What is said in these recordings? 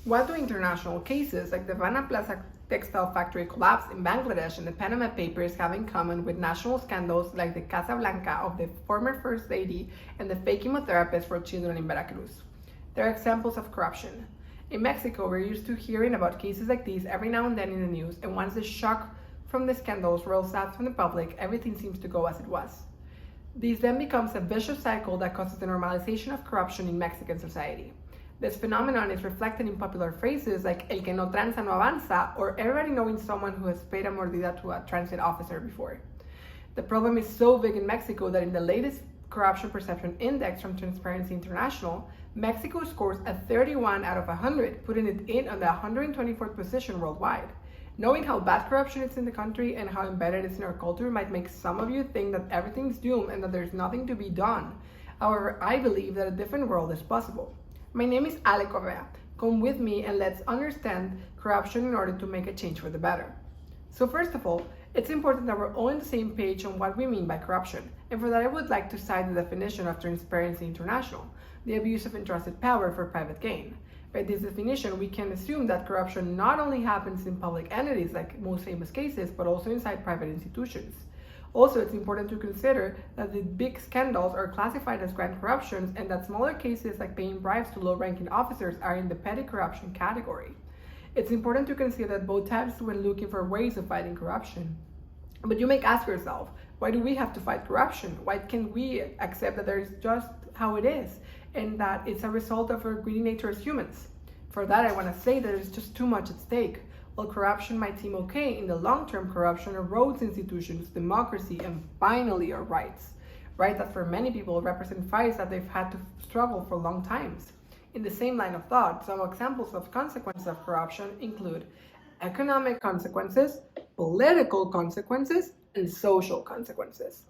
What do international cases like the Rana Plaza textile factory collapse in Bangladesh and the Panama Papers have in common with national scandals like the Casablanca of the former First Lady and the fake chemotherapist for children in Veracruz? They're examples of corruption. In Mexico, we're used to hearing about cases like these every now and then in the news, and once the shock from the scandals rolls out from the public, everything seems to go as it was. This then becomes a vicious cycle that causes the normalization of corruption in Mexican society. This phenomenon is reflected in popular phrases like el que no tranza no avanza, or everybody knowing someone who has paid a mordida to a transit officer before. The problem is so big in Mexico that in the latest Corruption Perception Index from Transparency International, Mexico scores a 31 out of 100, putting it in on the 124th position worldwide. Knowing how bad corruption is in the country and how embedded it is in our culture might make some of you think that everything's doomed and that there's nothing to be done. However, I believe that a different world is possible. My name is Correa. Come with me and let's understand corruption in order to make a change for the better. So first of all, it's important that we're all on the same page on what we mean by corruption. And for that, I would like to cite the definition of Transparency International, the abuse of entrusted power for private gain. By this definition, we can assume that corruption not only happens in public entities like most famous cases, but also inside private institutions. Also, it's important to consider that the big scandals are classified as grand corruptions and that smaller cases like paying bribes to low-ranking officers are in the petty corruption category. It's important to consider that both types when looking for ways of fighting corruption. But you may ask yourself, why do we have to fight corruption? Why can't we accept that there is just how it is and that it's a result of our greedy nature as humans? For that, I want to say that there's just too much at stake. While corruption might seem okay, in the long term, corruption erodes institutions, democracy, and finally our rights. Rights that for many people represent fights that they've had to struggle for long times. In the same line of thought, some examples of consequences of corruption include economic consequences, political consequences, and social consequences.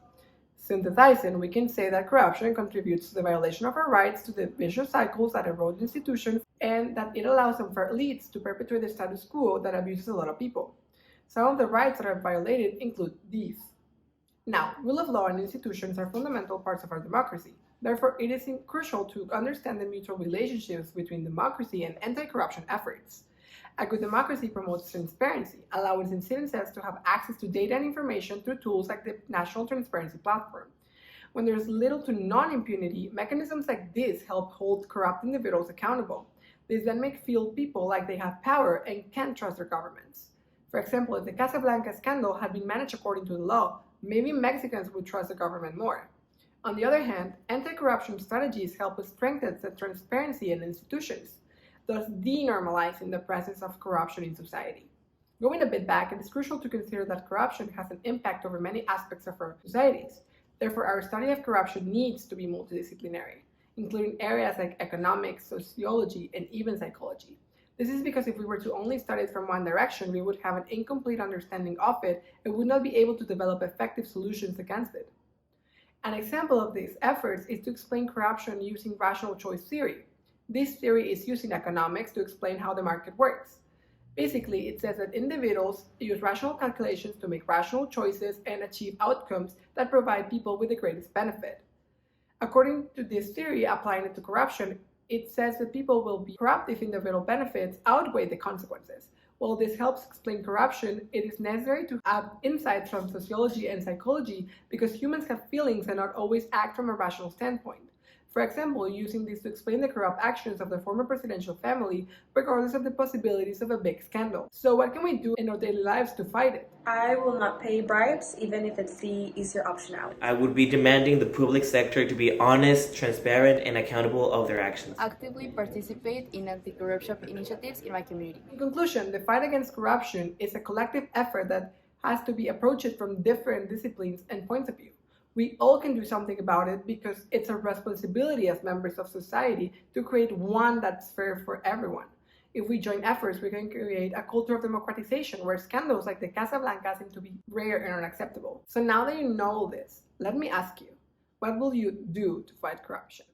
Synthesizing, we can say that corruption contributes to the violation of our rights, to the vicious cycles that erode institutions, and that it allows unfair elites to perpetuate the status quo that abuses a lot of people. Some of the rights that are violated include these. Now, rule of law and institutions are fundamental parts of our democracy. Therefore, it is crucial to understand the mutual relationships between democracy and anti-corruption efforts. A good democracy promotes transparency, allowing citizens to have access to data and information through tools like the National Transparency Platform. When there is little to non-impunity, mechanisms like this help hold corrupt individuals accountable. This then makes people like they have power and can trust their governments. For example, if the Casablanca scandal had been managed according to the law, maybe Mexicans would trust the government more. On the other hand, anti-corruption strategies help us strengthen the transparency in institutions, thus denormalizing the presence of corruption in society. Going a bit back, it is crucial to consider that corruption has an impact over many aspects of our societies. Therefore, our study of corruption needs to be multidisciplinary, including areas like economics, sociology, and even psychology. This is because if we were to only study it from one direction, we would have an incomplete understanding of it and would not be able to develop effective solutions against it. An example of these efforts is to explain corruption using rational choice theory. This theory is used in economics to explain how the market works. Basically, it says that individuals use rational calculations to make rational choices and achieve outcomes that provide people with the greatest benefit. According to this theory, applying it to corruption, it says that people will be corrupt if individual benefits outweigh the consequences. While this helps explain corruption, it is necessary to have insights from sociology and psychology because humans have feelings and not always act from a rational standpoint. For example, using this to explain the corrupt actions of the former presidential family, regardless of the possibilities of a big scandal. So what can we do in our daily lives to fight it? I will not pay bribes, even if it's the easier option out. I would be demanding the public sector to be honest, transparent, and accountable of their actions. Actively participate in anti-corruption initiatives in my community. In conclusion, the fight against corruption is a collective effort that has to be approached from different disciplines and points of view. We all can do something about it because it's our responsibility as members of society to create one that's fair for everyone. If we join efforts, we can create a culture of democratization where scandals like the Casablanca seem to be rare and unacceptable. So now that you know all this, let me ask you, what will you do to fight corruption?